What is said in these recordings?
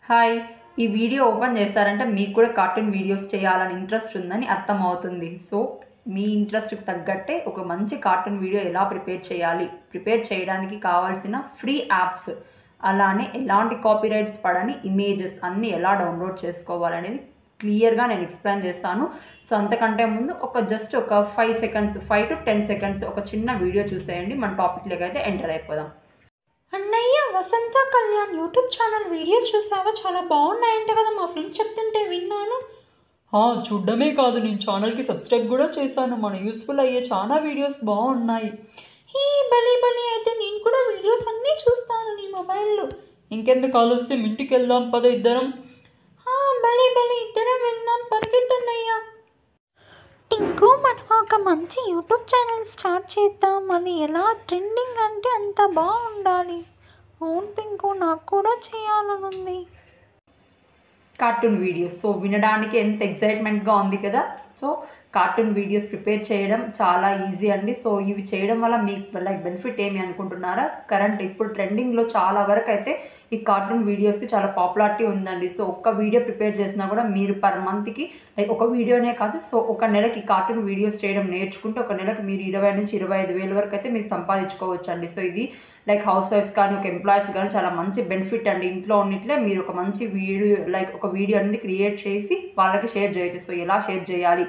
Hi! ఈ video open చేశారంటే మీకు కూడా కార్టూన్ వీడియోస్ చేయాలని ఇంట్రెస్ట్ ఉందని అర్థమవుతుంది. సో, మీ ఇంట్రెస్ట్‌కి తగ్గట్టే ఒక మంచి కార్టూన్ వీడియో ఎలా ప్రిపేర్ చేయడానికి కావాల్సిన ఫ్రీ యాప్స్, అలానే ఎలాంటి కాపీరైట్స్ పడని ఇమేజెస్ అన్నీ ఎలా డౌన్‌లోడ్ చేసుకోవాలనేది క్లియర్‌గా నేను ఎక్స్‌ప్లెయిన్ చేస్తాను. సో, అంతకంటే ముందు జస్ట్ ఒక 5 సెకండ్స్ 5-10 సెకండ్స్ ఒక చిన్న వీడియో చూసేయండి. మన టాపిక్‌లోకి అయితే ఎంటర్ అయిపోదాం. అన్నయ్య వసంత కళ్యాణ్ యూట్యూబ్ ఛానల్ వీడియోస్ చూసావా? చాలా బాగున్నాయంట కదా, మా ఫ్రెండ్స్ చెప్తుంటే విన్నాను. చూడడమే కాదు, నేను ఛానల్కి సబ్స్క్రైబ్ కూడా చేశాను. మన యూస్ఫుల్ అయ్యే చాలా వీడియోస్ బాగున్నాయి. ఈ బలి బలి అయితే నేను కూడా వీడియోస్ అన్నీ చూస్తాను నీ మొబైల్లో. ఇంకెందుకు ఆలస్యం, ఇంటికి వెళ్దాం పద ఇద్దరం. బలి బలి ఇద్దరం వెళ్దాం, పరిగెట్టన్నయ్య. టింకు, మనం ఒక మంచి యూట్యూబ్ ఛానల్ స్టార్ట్ చేద్దాం. అది ఎలా ట్రెండింగ్ అంటే అంత బాగుండాలి. అవును పింకు, నాకు కూడా చేయాలనుంది. Cartoon videos. సో, వినడానికి ఎంత ఎక్సైట్‌మెంట్‌గా ఉంది కదా! సో, కార్టూన్ వీడియోస్ ప్రిపేర్ చేయడం చాలా ఈజీ అండి. సో, ఇవి చేయడం వల్ల మీకు బెనిఫిట్ ఏమి అనుకుంటున్నారా? ఇప్పుడు ట్రెండింగ్‌లో చాలా వరకైతే ఈ కార్టూన్ వీడియోస్‌కి చాలా పాపులారిటీ ఉందండి. సో, ఒక్క వీడియో ప్రిపేర్ చేసినా కూడా మీరు పర్ మంత్‌కి ఒక వీడియోనే కాదు, సో, ఒక నెలకి కార్టూన్ వీడియోస్ చేయడం నేర్చుకుంటే ఒక నెలకు మీరు 20,000-25,000 వరకు అయితే మీరు సంపాదించుకోవచ్చండి. సో, ఇది హౌస్ వైఫ్స్ కానీ, ఒక ఎంప్లాయీస్ కానీ చాలా మంచి బెనిఫిట్ అండి. ఇంట్లో ఉన్నట్లే మీరు ఒక మంచి వీడియో ఒక వీడియో అనేది క్రియేట్ చేసి వాళ్ళకి షేర్ చేయొచ్చు. సో, ఎలా షేర్ చేయాలి,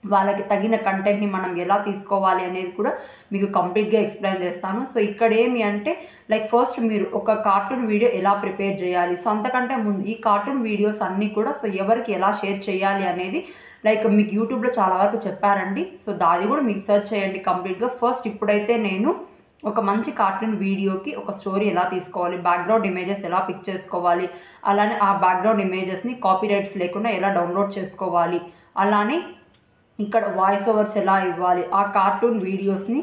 వాళ్ళకి తగిన కంటెంట్‌ని మనం ఎలా తీసుకోవాలి అనేది కూడా మీకు కంప్లీట్‌గా ఎక్స్‌ప్లెయిన్ చేస్తాను. సో, ఇక్కడ ఏమి అంటే ఫస్ట్ మీరు ఒక కార్టూన్ వీడియో ఎలా ప్రిపేర్ చేయాలి. సో, అంతకంటే ముందు ఈ కార్టూన్ వీడియోస్ అన్నీ కూడా ఎవరికి ఎలా షేర్ చేయాలి అనేది మీకు యూట్యూబ్‌లో చాలా వరకు చెప్పారండి. సో, అది కూడా మీకు సెర్చ్ చేయండి కంప్లీట్‌గా. ఫస్ట్ ఇప్పుడైతే నేను ఒక మంచి కార్టూన్ వీడియోకి ఒక స్టోరీ ఎలా తీసుకోవాలి, బ్యాక్‌గ్రౌండ్ ఇమేజెస్ ఎలా పిక్ చేసుకోవాలి, అలానే ఆ బ్యాక్‌గ్రౌండ్ ఇమేజెస్‌ని కాపీరైట్స్ లేకుండా ఎలా డౌన్‌లోడ్ చేసుకోవాలి, అలానే ఇక్కడ వాయిస్ ఓవర్స్ ఎలా ఇవ్వాలి, ఆ కార్టూన్ వీడియోస్‌ని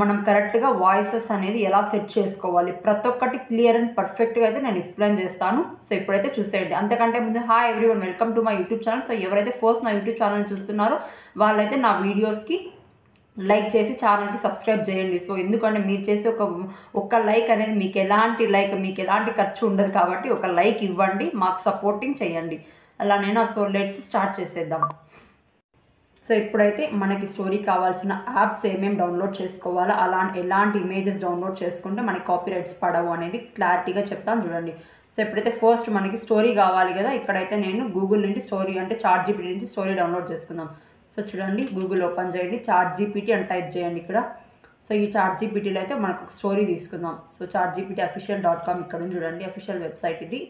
మనం కరెక్ట్‌గా వాయిసెస్ అనేది ఎలా సెట్ చేసుకోవాలి, ప్రతి ఒక్కటి క్లియర్ అండ్ పర్ఫెక్ట్‌గా అయితే నేను ఎక్స్‌ప్లెయిన్ చేస్తాను. సో, ఇప్పుడైతే చూసేయండి. అంతకంటే ముందు hi everyone, welcome to my YouTube channel. So, ఎవరైతే ఫస్ట్ నా యూట్యూబ్ ఛానల్ చూస్తున్నారో వాళ్ళైతే నా వీడియోస్‌కి లైక్ చేసి ఛానల్‌కి సబ్స్క్రైబ్ చేయండి. సో, ఎందుకంటే మీరు చేసే ఒక్క లైక్ అనేది మీకు ఎలాంటి ఖర్చు ఉండదు కాబట్టి ఒక లైక్ ఇవ్వండి, మాకు సపోర్టింగ్ చేయండి. అలానేనా? సో, లెట్స్ స్టార్ట్ చేసేద్దాం. సో, ఇప్పుడైతే మనకి స్టోరీ కావాల్సిన యాప్స్ ఏమేమి డౌన్లోడ్ చేసుకోవాలా, ఎలాంటి ఇమేజెస్ డౌన్లోడ్ చేసుకుంటే మనకి కాపీరైట్స్ పడవు అనేది క్లారిటీగా చెప్తాను చూడండి. సో, ఇప్పుడైతే ఫస్ట్ మనకి స్టోరీ కావాలి కదా, ఇక్కడైతే నేను గూగుల్ నుండి స్టోరీ అంటే చాట్‌జీపీటీ నుంచి స్టోరీ డౌన్లోడ్ చేసుకుందాం. సో, చూడండి, గూగుల్ ఓపెన్ చేయండి, చాట్‌జీపీటీ అని టైప్ చేయండి ఇక్కడ. సో, ఈ చాట్‌జీపీటీలో అయితే మనకు ఒక స్టోరీ తీసుకుందాం. సో, chatgptofficial.com ఇక్కడ ఉంది చూడండి, అఫీషియల్ వెబ్సైట్ ఇది.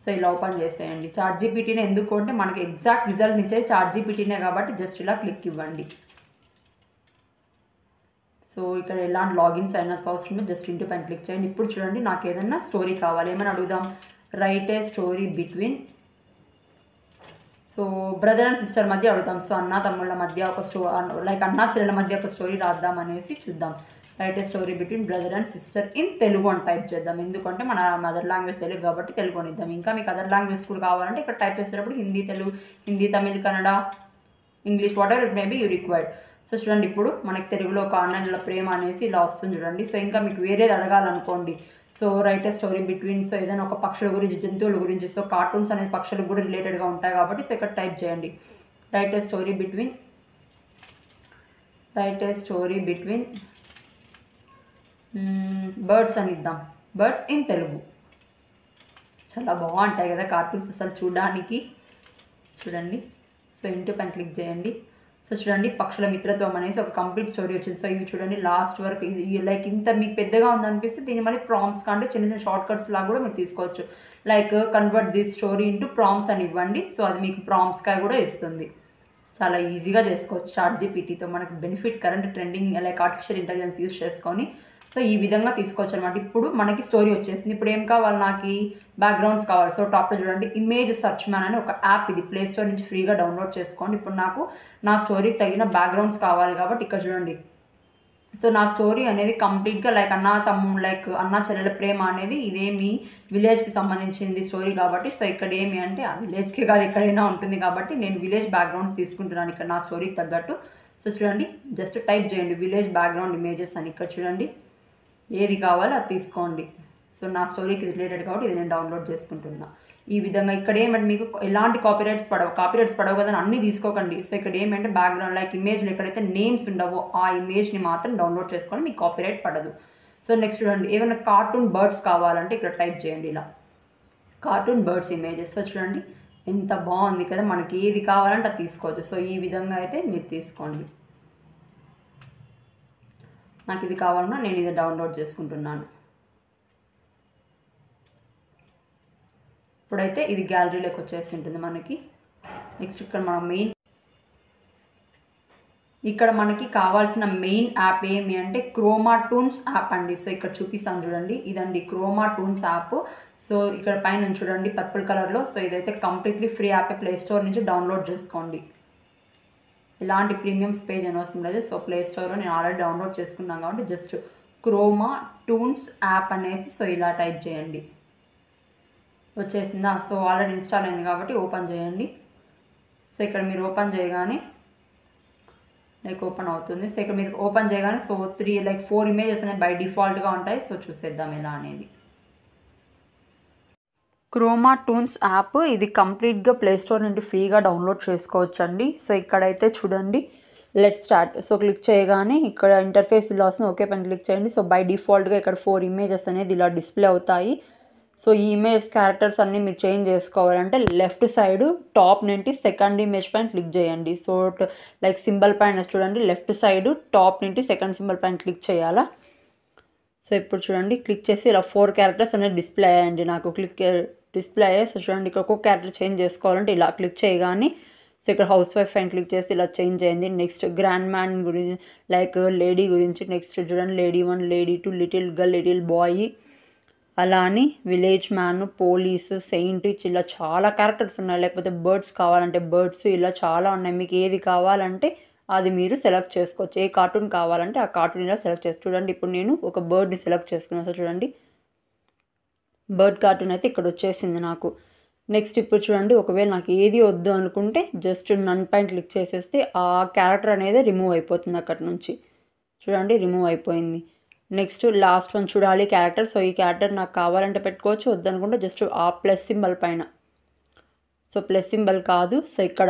సో, ఇలా ఓపెన్ చేసేయండి. చాట్‌జీపీటీని ఎందుకు అంటే మనకి ఎగ్జాక్ట్ రిజల్ట్ ఇచ్చేది చాట్‌జీపీటీనే కాబట్టి జస్ట్ ఇలా క్లిక్ ఇవ్వండి. సో, ఇక్కడ ఎలాంటి లాగిన్ సైన్అప్స్ అవసరం లేదు, జస్ట్ ఇంటూ పైన క్లిక్ చేయండి. ఇప్పుడు చూడండి, నాకు ఏదైనా స్టోరీ కావాలి, ఏమైనా అడుగుదాం. Right A story between, so brother and sister మధ్య అడుగుతాం. సో, అన్న తమ్ముళ్ళ మధ్య ఒక అన్నా చెల్లెల మధ్య ఒక స్టోరీ రాద్దాం అనేసి చూద్దాం. Right A story between brother and sister in Telugu అని టైప్ చేద్దాం. ఎందుకంటే మన మదర్ లాంగ్వేజ్ తెలుగు కాబట్టి తెలుగు అని ఇద్దాం. ఇంకా మీకు అదర్ లాంగ్వేజ్ కూడా కావాలంటే ఇక్కడ టైప్ చేసేటప్పుడు Hindi, Telugu, Hindi, Tamil, Kannada, English, whatever it may be you required. So, చూడండి, ఇప్పుడు మనకి తెలుగులో ఒక అన్నల ప్రేమ అనేసి ఇలా వస్తుంది చూడండి. సో, ఇంకా మీకు వేరేది అడగాలనుకోండి, సో రైట్ ఏ స్టోరీ బిట్వీన్, సో ఏదైనా ఒక పక్షుల గురించి, జంతువుల గురించి. సో, కార్టూన్స్ అనేది పక్షులకు కూడా రిలేటెడ్గా ఉంటాయి కాబట్టి సో ఇక్కడ టైప్ చేయండి రైట్ ఏ స్టోరీ బిట్వీన్ బర్డ్స్ అని ఇద్దాం. Birds in Telugu. చాలా బాగుంటాయి కదా కార్టూన్స్ అసలు చూడడానికి. చూడండి, సో ఇంటూ పైన క్లిక్ చేయండి. సో, చూడండి, పక్షుల మిత్రత్వం అనేసి ఒక కంప్లీట్ స్టోరీ వచ్చింది. సో, ఇవి చూడండి లాస్ట్ వరకు ఇది ఇంత మీకు పెద్దగా ఉందనిపిస్తే దీన్ని మళ్ళీ ప్రాంప్ట్స్ కంటే చిన్న చిన్న షార్ట్ కట్స్ లాగా కూడా మీరు తీసుకోవచ్చు. Convert this story into prompts అని ఇవ్వండి. సో, అది మీకు ప్రాంప్ట్స్గా కూడా ఇస్తుంది. చాలా ఈజీగా చేసుకోవచ్చు చాట్‌జీపీటీతో. మనకు benefit current trending artificial intelligence use చేసుకొని సో ఈ విధంగా తీసుకోవచ్చు అనమాట. ఇప్పుడు మనకి స్టోరీ వచ్చేసింది. ఇప్పుడు ఏం కావాలి, నాకు బ్యాక్గ్రౌండ్స్ కావాలి. సో, టాప్లో చూడండి, ఇమేజ్ సర్చ్ మ్యాన్ అని ఒక యాప్, ఇది ప్లే స్టోర్ నుంచి ఫ్రీగా డౌన్లోడ్ చేసుకోండి. ఇప్పుడు నాకు నా స్టోరీకి తగిన బ్యాక్గ్రౌండ్స్ కావాలి కాబట్టి ఇక్కడ చూడండి. సో, నా స్టోరీ అనేది కంప్లీట్గా అన్నా చెల్లెల ప్రేమ అనేది ఇదేమి విలేజ్కి సంబంధించింది స్టోరీ కాబట్టి సో ఇక్కడ ఏమి అంటే ఆ విలేజ్కే కాదు ఎక్కడైనా ఉంటుంది కాబట్టి నేను విలేజ్ బ్యాక్గ్రౌండ్స్ తీసుకుంటున్నాను ఇక్కడ నా స్టోరీకి తగ్గట్టు. సో, చూడండి, జస్ట్ టైప్ చేయండి విలేజ్ బ్యాక్గ్రౌండ్ ఇమేజెస్ అని. ఇక్కడ చూడండి, ఏది కావాలో అది తీసుకోండి. సో నా స్టోరీకి రిలేటెడ్ కాబట్టి ఇది నేను డౌన్లోడ్ చేసుకుంటున్నా. ఈ విధంగా ఇక్కడ ఏమంటే మీకు ఎలాంటి కాపీరైట్స్ పడవు కదా అన్నీ తీసుకోకండి. సో ఇక్కడ ఏమంటే బ్యాక్గ్రౌండ్ లైక్ ఇమేజ్లో ఎక్కడైతే నేమ్స్ ఉండవో ఆ ఇమేజ్ని మాత్రం డౌన్లోడ్ చేసుకొని మీకు కాపీరైట్ పడదు. సో నెక్స్ట్ చూడండి, ఏమైనా కార్టూన్ బర్డ్స్ కావాలంటే ఇక్కడ టైప్ చేయండి ఇలా కార్టూన్ బర్డ్స్ ఇమేజెస్. సో చూడండి ఎంత బాగుంది కదా, మనకి ఏది కావాలంటే అది తీసుకోవచ్చు. సో ఈ విధంగా అయితే మీరు తీసుకోండి. నాకు ఇది కావాలన్నా నేను ఇది డౌన్లోడ్ చేసుకుంటున్నాను. ఇప్పుడైతే ఇది గ్యాలరీలోకి వచ్చేసి ఉంటుంది మనకి. నెక్స్ట్ ఇక్కడ మనకి కావాల్సిన మెయిన్ యాప్ ఏమి అంటే క్రోమా టూన్స్ యాప్ అండి. సో ఇక్కడ చూపిస్తాను చూడండి, ఇదండి క్రోమా టూన్స్ యాప్. సో ఇక్కడ పైన చూడండి పర్పుల్ కలర్లో. సో ఇదైతే completely free app, play store నుంచి డౌన్లోడ్ చేసుకోండి. ఎలాంటి ప్రీమియమ్స్ పే చేయనవసరం లేదు. సో ప్లే స్టోర్లో నేను ఆల్రెడీ డౌన్లోడ్ చేసుకున్నాను కాబట్టి జస్ట్ క్రోమా టూన్స్ యాప్ అనేసి సో ఇలా టైప్ చేయండి, వచ్చేసిందా. సో ఆల్రెడీ ఇన్స్టాల్ అయింది కాబట్టి ఓపెన్ చేయండి. సో ఇక్కడ మీరు ఓపెన్ చేయగానే ఓపెన్ అవుతుంది. సో ఇక్కడ మీరు ఓపెన్ చేయగానే సో 4 ఇమేజెస్ అనేవి బై డిఫాల్ట్గా ఉంటాయి. సో చూసేద్దాం ఎలా అనేది. క్రోమా టూన్స్ యాప్ ఇది కంప్లీట్గా ప్లే స్టోర్ నుండి ఫ్రీగా డౌన్లోడ్ చేసుకోవచ్చండి. సో ఇక్కడైతే చూడండి లెట్ స్టార్ట్. సో క్లిక్ చేయగానే ఇక్కడ ఇంటర్ఫేస్ ఇలా వస్తుంది, ఓకే పైన క్లిక్ చేయండి. సో బై డిఫాల్ట్గా ఇక్కడ 4 ఇమేజెస్ అనేది ఇలా డిస్ప్లే అవుతాయి. సో ఈ ఇమేజ్ క్యారెక్టర్స్ అన్నీ మీరు చేంజ్ చేసుకోవాలంటే లెఫ్ట్ సైడ్ టాప్ నుండి సెకండ్ ఇమేజ్ పైన క్లిక్ చేయండి. సో సింబల్ పైన చూడండి లెఫ్ట్ సైడ్ టాప్ నుండి సెకండ్ సింబల్ పైన క్లిక్ చేయాలా. సో ఇప్పుడు చూడండి క్లిక్ చేసి ఇలా 4 క్యారెక్టర్స్ అనేది డిస్ప్లే అయ్యాయండి, నాకు డిస్ప్లే అయ్యాయి. సో చూడండి ఇక్కడ ఒక్కొక్క క్యారెక్టర్ చేంజ్ చేసుకోవాలంటే ఇలా క్లిక్ చేయగానే సో ఇక్కడ హౌస్ వైఫ్ పైన క్లిక్ చేసి ఇలా చేంజ్ అయింది. నెక్స్ట్ గ్రాండ్ మ్యాన్ గురించి లేడీ గురించి, నెక్స్ట్ చూడండి lady 1, lady 2, little girl, little boy, అలా అని విలేజ్ మ్యాన్, పోలీసు, సెయింట్, ఇలా చాలా క్యారెక్టర్స్ ఉన్నాయి. లేకపోతే బర్డ్స్ కావాలంటే బర్డ్స్, ఇలా చాలా ఉన్నాయి. మీకు ఏది కావాలంటే అది మీరు సెలెక్ట్ చేసుకోవచ్చు. ఏ కార్టూన్ కావాలంటే ఆ కార్టూన్ ఇలా సెలెక్ట్ చేసి చూడండి. ఇప్పుడు నేను ఒక బర్డ్ని సెలెక్ట్ చేసుకున్నాను. సో చూడండి బర్డ్ కార్టూన్ అయితే ఇక్కడ వచ్చేసింది నాకు. నెక్స్ట్ ఇప్పుడు చూడండి ఒకవేళ నాకు ఏది వద్దు అనుకుంటే జస్ట్ నన్ పైన క్లిక్ చేసేస్తే ఆ క్యారెక్టర్ అనేది రిమూవ్ అయిపోతుంది అక్కడి నుంచి. చూడండి రిమూవ్ అయిపోయింది. నెక్స్ట్ లాస్ట్ వన్ చూడాలి క్యారెక్టర్. సో ఈ క్యారెక్టర్ నాకు కావాలంటే పెట్టుకోవచ్చు, వద్దనుకుంటే జస్ట్ ఆ ప్లస్ సింబల్ పైన, సో ప్లస్ సింబల్ కాదు, సో ఇక్కడ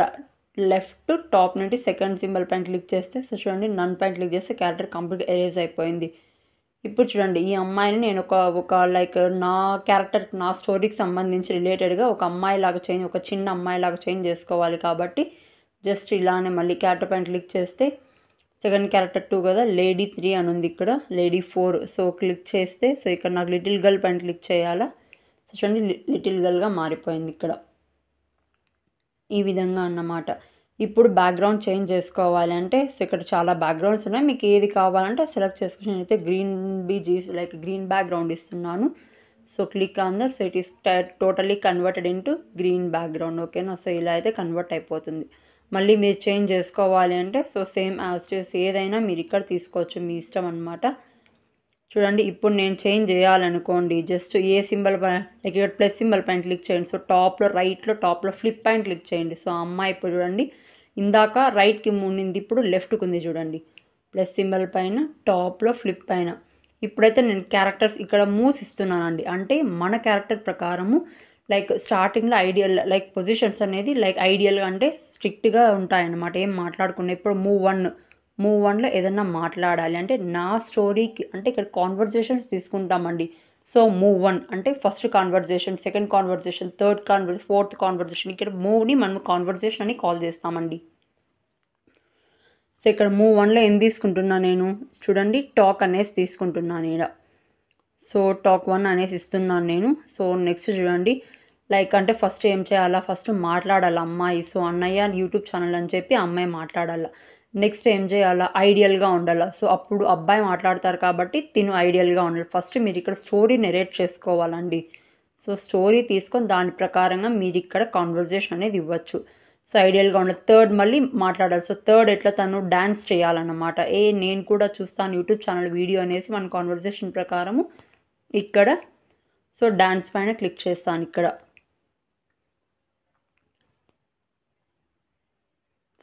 లెఫ్ట్ టాప్ నుండి సెకండ్ సింబల్ పైన క్లిక్ చేస్తే సో చూడండి నన్ పైన క్లిక్ చేస్తే క్యారెక్టర్ కంప్లీట్గా ఎరేజ్ అయిపోయింది. ఇప్పుడు చూడండి ఈ అమ్మాయిని నేను ఒక నా క్యారెక్టర్ నా స్టోరీకి సంబంధించి రిలేటెడ్గా ఒక చిన్న అమ్మాయిలాగా చేంజ్ చేసుకోవాలి కాబట్టి జస్ట్ ఇలానే మళ్ళీ క్యారెక్టర్ పైన క్లిక్ చేస్తే సెకండ్ క్యారెక్టర్ 2 కదా, లేడీ 3 అని ఉంది, ఇక్కడ లేడీ 4. సో క్లిక్ చేస్తే సో ఇక్కడ నాకు లిటిల్ గర్ల్ పైన క్లిక్ చేయాలా. సో చూడండి లిటిల్ గర్ల్గా మారిపోయింది ఇక్కడ, ఈ విధంగా అన్నమాట. ఇప్పుడు బ్యాక్గ్రౌండ్ చేంజ్ చేసుకోవాలి అంటే సో ఇక్కడ చాలా బ్యాక్గ్రౌండ్స్ ఉన్నాయి, మీకు ఏది కావాలంటే సెలెక్ట్ చేసుకోవచ్చు. నేనైతే గ్రీన్ బ్యాక్గ్రౌండ్ ఇస్తున్నాను. So click on that. So it is totally converted into green background. ఓకేనా. సో ఇలా అయితే కన్వర్ట్ అయిపోతుంది. మళ్ళీ మీరు చేంజ్ చేసుకోవాలి అంటే సో సేమ్ యాజ్ ఏదైనా మీరు ఇక్కడ తీసుకోవచ్చు, మీ ఇష్టం అనమాట. చూడండి ఇప్పుడు నేను చేంజ్ చేయాలనుకోండి జస్ట్ ఏ సింబల్ పైన ఇక్కడ ప్లస్ సింబల్ పైన క్లిక్ చేయండి. సో టాప్లో ఫ్లిప్ పైన క్లిక్ చేయండి. సో అమ్మాయి ఇప్పుడు చూడండి ఇందాక రైట్కి ఉండింది, ఇప్పుడు లెఫ్ట్కి ఉంది చూడండి, ప్లస్ సింబల్ పైన టాప్లో ఫ్లిప్ పైన. ఇప్పుడైతే నేను క్యారెక్టర్స్ ఇక్కడ మూవ్స్ ఇస్తున్నానండి, అంటే మన క్యారెక్టర్ ప్రకారము స్టార్టింగ్లో ఐడియల్ పొజిషన్స్ అనేది ఐడియల్గా అంటే స్ట్రిక్ట్గా ఉంటాయన్నమాట, ఏం మాట్లాడుకున్నా. ఇప్పుడు మూవ్ వన్లో ఏదన్నా మాట్లాడాలి అంటే నా స్టోరీకి అంటే ఇక్కడ కాన్వర్జేషన్స్ తీసుకుంటామండి. సో మూవ్ 1 అంటే first conversation, second conversation, third conversation, fourth conversation. ఇక్కడ మూవ్ని మనం కాన్వర్జేషన్ అని కాల్ చేస్తామండి. సో ఇక్కడ మూవ్ 1లో ఏం తీసుకుంటున్నా నేను చూడండి టాక్ అనేసి తీసుకుంటున్నాను ఇక్కడ. సో టాక్ 1 అనేసి ఇస్తున్నాను నేను. సో నెక్స్ట్ చూడండి అంటే ఫస్ట్ ఏం చేయాలా, ఫస్ట్ మాట్లాడాలి అమ్మాయి. సో అన్నయ్య యూట్యూబ్ ఛానల్ అని చెప్పి అమ్మాయి మాట్లాడాలా. నెక్స్ట్ ఏం చేయాలా, ఐడియల్గా ఉండాలి. సో అప్పుడు అబ్బాయి మాట్లాడతారు కాబట్టి తిను ఐడియల్గా ఉండాలి. ఫస్ట్ మీరు ఇక్కడ స్టోరీ నెరేట్ చేసుకోవాలండి. సో స్టోరీ తీసుకొని దాని ప్రకారంగా మీరు ఇక్కడ కాన్వర్జేషన్ అనేది ఇవ్వచ్చు. సో ఐడియల్గా ఉండాలి. థర్డ్ మళ్ళీ మాట్లాడాలి. సో థర్డ్ ఎట్లా తను డ్యాన్స్ చేయాలన్నమాట. నేను కూడా చూస్తాను యూట్యూబ్ ఛానల్ వీడియో అనేసి మన కాన్వర్జేషన్ ప్రకారము ఇక్కడ సో డ్యాన్స్ పైన క్లిక్ చేస్తాను ఇక్కడ.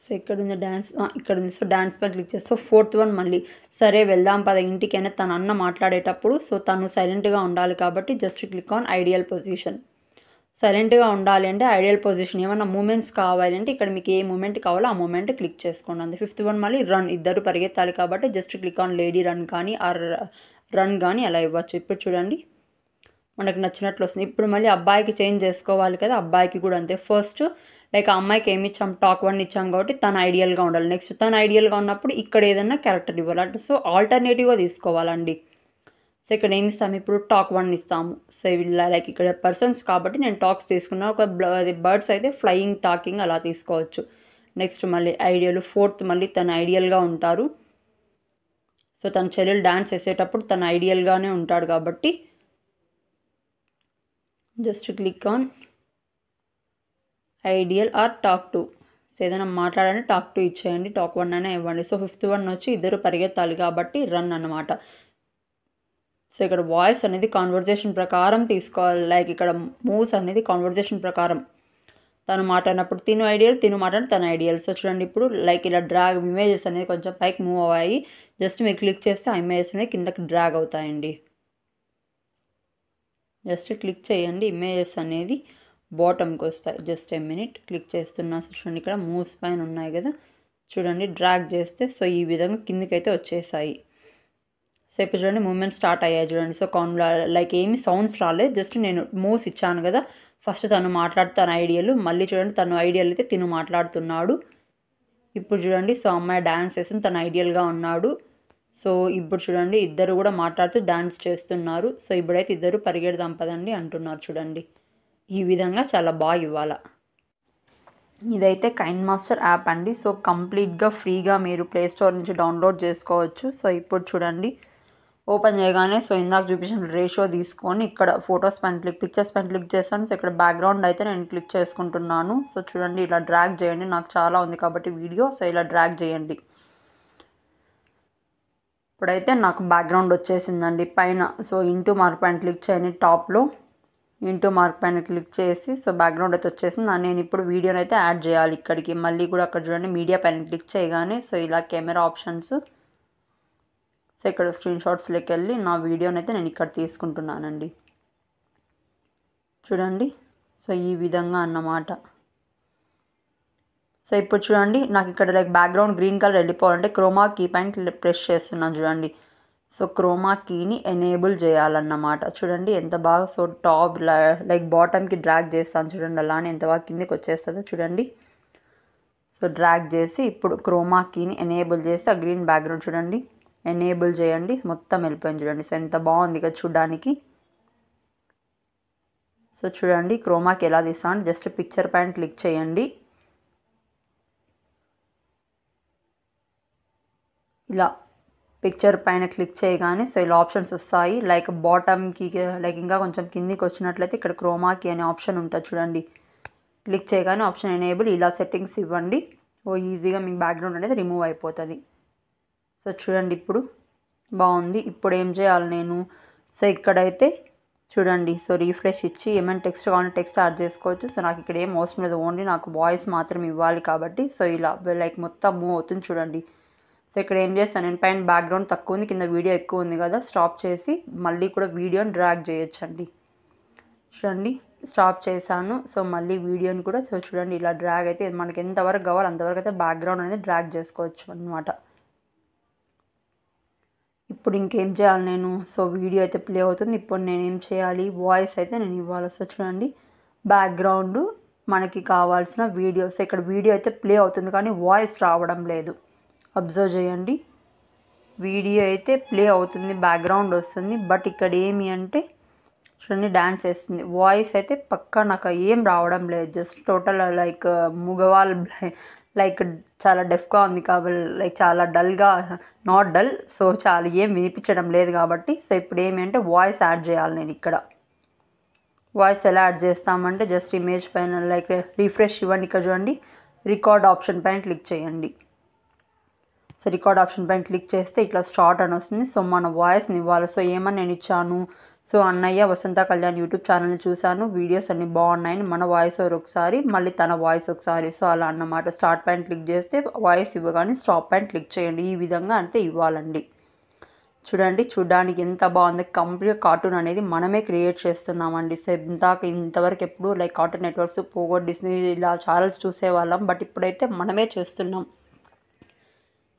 సో ఇక్కడ ఉంది డ్యాన్స్, ఇక్కడ ఉంది. సో డ్యాన్స్ పైన క్లిక్ చేస్తే 4th వన్ మళ్ళీ సరే వెళ్దాం పద ఇంటికైనా తన అన్న మాట్లాడేటప్పుడు సో తను సైలెంట్గా ఉండాలి కాబట్టి just click on ideal position. సైలెంట్గా ఉండాలి అంటే ఐడియల్ పొజిషన్. ఏమన్నా మూమెంట్స్ కావాలంటే ఇక్కడ మీకు ఏ మూమెంట్ కావాలో ఆ మూమెంట్ క్లిక్ చేసుకోండి. అంతే. 5th వన్ మళ్ళీ రన్, ఇద్దరు పరిగెత్తాలి కాబట్టి just click on lady run కానీ ఆర్ రన్ కానీ అలా ఇవ్వచ్చు. ఇప్పుడు చూడండి మనకు నచ్చినట్లు వస్తుంది. ఇప్పుడు మళ్ళీ అబ్బాయికి చేంజ్ చేసుకోవాలి కదా, అబ్బాయికి కూడా అంతే. ఫస్ట్ లైక్ ఆ అమ్మాయికి ఏమి ఇచ్చాం, టాక్ 1 ఇచ్చాం కాబట్టి తను ఐడియల్గా ఉండాలి. నెక్స్ట్ తను ఐడియల్గా ఉన్నప్పుడు ఇక్కడ ఏదైనా క్యారెక్టర్ ఇవ్వాలి అంటే సో ఆల్టర్నేటివ్గా తీసుకోవాలండి. సో ఇక్కడ ఏమి ఇస్తాము, ఇప్పుడు టాక్ 1 ఇస్తాము. సో ఇలా లైక్ ఇక్కడ పర్సన్స్ కాబట్టి నేను టాక్స్ తీసుకున్నాను. ఒక బర్డ్స్ అయితే ఫ్లయింగ్, టాకింగ్ అలా తీసుకోవచ్చు. నెక్స్ట్ మళ్ళీ ఐడియల్ 4th మళ్ళీ తను ఐడియల్గా ఉంటారు. సో తన చెల్లెలు డ్యాన్స్ వేసేటప్పుడు తను ఐడియల్గానే ఉంటాడు కాబట్టి just click on ideal or talk 2. So ఏదైనా మాట్లాడండి టాక్ 2 ఇచ్చేయండి, టాక్ 1 అయినా ఇవ్వండి. సో 5th వన్ వచ్చి ఇద్దరు పరిగెత్తాలి కాబట్టి రన్ అన్నమాట. సో ఇక్కడ వాయిస్ అనేది కాన్వర్జేషన్ ప్రకారం తీసుకోవాలి. లైక్ ఇక్కడ మూవ్స్ అనేది కాన్వర్జేషన్ ప్రకారం తను మాట్లాడినప్పుడు తిను ఐడియల్, తిను మాట్లాడి తన ఐడియల్. సో చూడండి ఇప్పుడు లైక్ ఇలా డ్రాగ్ ఇమేజెస్ అనేది కొంచెం పైకి మూవ్ అవ్వాయి. జస్ట్ మీరు క్లిక్ చేస్తే ఆ ఇమేజెస్ అనేది కిందకి డ్రాగ్ అవుతాయండి. జస్ట్ క్లిక్ చేయండి, ఇమేజెస్ అనేది బాటమ్కి వస్తాయి. జస్ట్ ఏ మినిట్ క్లిక్ చేస్తున్నా. చూడండి ఇక్కడ మూవ్స్ పైన ఉన్నాయి కదా, చూడండి డ్రాగ్ చేస్తే సో ఈ విధంగా కిందకైతే వచ్చేసాయి. సో ఇప్పుడు చూడండి మూమెంట్ స్టార్ట్ అయ్యాయి చూడండి. సో లైక్ ఏమి సౌండ్స్ రాలేదు, జస్ట్ నేను మూవ్స్ ఇచ్చాను కదా. ఫస్ట్ తను మాట్లాడుతాను ఐడియల్, మళ్ళీ చూడండి తను ఐడియల్ అయితే తిను మాట్లాడుతున్నాడు. ఇప్పుడు చూడండి సో అమ్మాయి డ్యాన్స్ చేస్తుంది, తను ఐడియల్గా ఉన్నాడు. సో ఇప్పుడు చూడండి ఇద్దరు కూడా మాట్లాడుతూ డ్యాన్స్ చేస్తున్నారు. సో ఇప్పుడైతే ఇద్దరు పరిగెడదాం పదండి అంటున్నారు. చూడండి ఈ విధంగా చాలా బాగా ఇవ్వాల. ఇదైతే కైన్ మాస్టర్ యాప్ అండి. సో కంప్లీట్గా ఫ్రీగా మీరు ప్లే స్టోర్ నుంచి డౌన్లోడ్ చేసుకోవచ్చు. సో ఇప్పుడు చూడండి ఓపెన్ చేయగానే సో ఇందాక చూపించిన రేషియో తీసుకొని ఇక్కడ ఫొటోస్ పైన పిక్చర్స్ పైన క్లిక్ చేస్తాను. సో ఇక్కడ బ్యాక్గ్రౌండ్ అయితే నేను క్లిక్ చేసుకుంటున్నాను. సో చూడండి ఇలా డ్రాగ్ చేయండి, నాకు చాలా ఉంది కాబట్టి వీడియో. సో ఇలా డ్రాగ్ చేయండి. ఇప్పుడైతే నాకు బ్యాక్గ్రౌండ్ వచ్చేసిందండి పైన. సో ఇంటూ మార్క్ పైన క్లిక్ చేయండి, టాప్లో ఇంటూ మార్క్ పైన క్లిక్ చేసి సో బ్యాక్గ్రౌండ్ అయితే వచ్చేసింది. నేను ఇప్పుడు వీడియోని అయితే యాడ్ చేయాలి ఇక్కడికి. మళ్ళీ కూడా అక్కడ చూడండి మీడియా పైన క్లిక్ చేయగానే సో ఇలా కెమెరా ఆప్షన్స్, సో ఇక్కడ స్క్రీన్ షాట్స్లోకి వెళ్ళి నా వీడియోని అయితే నేను ఇక్కడ తీసుకుంటున్నానండి. చూడండి సో ఈ విధంగా అన్నమాట. సో ఇప్పుడు చూడండి నాకు ఇక్కడ లైక్ బ్యాక్గ్రౌండ్ గ్రీన్ కలర్ వెళ్ళిపోవాలంటే క్రోమా కీ పైన ప్రెస్ చేస్తున్నాను చూడండి. సో క్రోమా కీని ఎనేబుల్ చేయాలన్నమాట. చూడండి ఎంత బాగా. సో టాప్ లైక్ బాటమ్కి డ్రాగ్ చేస్తాను చూడండి, అలానే ఎంత బాగా కిందకి వచ్చేస్తుందో చూడండి. సో డ్రాగ్ చేసి ఇప్పుడు క్రోమా కీని ఎనేబుల్ చేసి ఆ గ్రీన్ బ్యాక్గ్రౌండ్ చూడండి ఎనేబుల్ చేయండి, మొత్తం వెళ్ళిపోయింది చూడండి. సో ఎంత బాగుంది కదా చూడడానికి. సో చూడండి క్రోమాకి ఎలా తీస్తాను, జస్ట్ పిక్చర్ పైన క్లిక్ చేయండి. ఇలా పిక్చర్ పైన క్లిక్ చేయగానే సో ఇలా ఆప్షన్స్ వస్తాయి. లైక్ బాటమ్కి లైక్ ఇంకా కొంచెం కిందికి వచ్చినట్లయితే ఇక్కడ క్రోమాకి అనే ఆప్షన్ ఉంటుంది చూడండి. క్లిక్ చేయగానే ఆప్షన్ ఎనేబుల్, ఇలా సెట్టింగ్స్ ఇవ్వండి. ఓ ఈజీగా మీకు బ్యాక్గ్రౌండ్ అనేది రిమూవ్ అయిపోతుంది. సో చూడండి ఇప్పుడు బాగుంది. ఇప్పుడు ఏం చేయాలి నేను, సో ఇక్కడైతే చూడండి సో రీఫ్రెష్ ఇచ్చి ఏమైనా టెక్స్ట్ కావాలంటే టెక్స్ట్ యాడ్ చేసుకోవచ్చు. సో నాకు ఇక్కడ ఏం అవసరం లేదు, ఓన్లీ నాకు వాయిస్ మాత్రం ఇవ్వాలి కాబట్టి సో ఇలా లైక్ మొత్తం మూవ్ అవుతుంది చూడండి. సో ఇక్కడ ఏం చేస్తాను నేను, పైన బ్యాక్గ్రౌండ్ తక్కువ ఉంది, కింద వీడియో ఎక్కువ ఉంది కదా, స్టాప్ చేసి మళ్ళీ కూడా వీడియోని డ్రాగ్ చేయొచ్చండి. చూడండి స్టాప్ చేశాను. సో మళ్ళీ వీడియోని కూడా సో చూడండి ఇలా డ్రాగ్ అయితే మనకి ఎంతవరకు కావాలి అంతవరకు అయితే బ్యాక్గ్రౌండ్ అనేది డ్రాగ్ చేసుకోవచ్చు అన్నమాట. ఇప్పుడు ఇంకేం చేయాలి నేను, సో వీడియో అయితే ప్లే అవుతుంది. ఇప్పుడు నేను ఏం చేయాలి, వాయిస్ అయితే నేను ఇవ్వాలి. సో చూడండి బ్యాక్గ్రౌండ్ మనకి కావాల్సిన వీడియో, సో ఇక్కడ వీడియో అయితే ప్లే అవుతుంది కానీ వాయిస్ రావడం లేదు. అబ్జర్వ్ చేయండి, వీడియో అయితే ప్లే అవుతుంది, బ్యాక్గ్రౌండ్ వస్తుంది, బట్ ఇక్కడ ఏమి అంటే చూడండి డ్యాన్స్ వేస్తుంది, వాయిస్ అయితే పక్కా నాకు ఏం రావడం లేదు. జస్ట్ టోటల్ లైక్ మగవాళ్ళు లైక్ చాలా డెఫ్గా ఉంది కాబట్టి లైక్ చాలా డల్గా, నాట్ డల్, సో చాలా ఏం వినిపించడం లేదు కాబట్టి సో ఇప్పుడు ఏమి అంటే వాయిస్ యాడ్ చేయాలి నేను. ఇక్కడ వాయిస్ ఎలా యాడ్ చేస్తామంటే జస్ట్ ఇమేజ్ పైన లైక్ రిఫ్రెష్ ఇవ్వండి, ఇక్కడ చూడండి రికార్డ్ ఆప్షన్ పైన క్లిక్ చేయండి. సో రికార్డ్ ఆప్షన్ పైన క్లిక్ చేస్తే ఇట్లా స్టార్ట్ అని వస్తుంది. సో మన వాయిస్ని ఇవ్వాలి. సో ఏమని నేను ఇచ్చాను, సో అన్నయ్య వసంత కళ్యాణ్ యూట్యూబ్ ఛానల్ చూశాను, వీడియోస్ అన్నీ బాగున్నాయని మన వాయిస్ ఓవర్ ఒకసారి, మళ్ళీ తన వాయిస్ ఒకసారి. సో అలా అన్నమాట. స్టార్ట్ పైన క్లిక్ చేస్తే వాయిస్ ఇవ్వగానే స్టాప్ పైన క్లిక్ చేయండి. ఈ విధంగా అంతే ఇవ్వాలండి. చూడండి, చూడడానికి ఎంత బాగుంది. కంప్లీట్గా కార్టూన్ అనేది మనమే క్రియేట్ చేస్తున్నామండి. సో ఇంతవరకు ఎప్పుడు like cartoon networks, Pogo, Disney ఇలా ఛానల్స్ చూసేవాళ్ళం. బట్ ఇప్పుడైతే మనమే చేస్తున్నాం.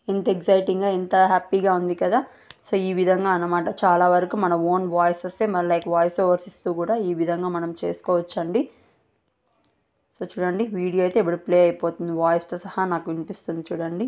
ఎంత ఎగ్జైటింగ్గా, ఎంత హ్యాపీగా ఉంది కదా. సో ఈ విధంగా అన్నమాట చాలా వరకు మన ఓన్ వాయిసెస్ మన లైక్ వాయిస్ ఓవర్స్ ఇస్తూ కూడా ఈ విధంగా మనం చేసుకోవచ్చండి. సో చూడండి, వీడియో అయితే ఇప్పుడు ప్లే అయిపోతుంది, వాయిస్తో సహా నాకు వినిపిస్తుంది చూడండి.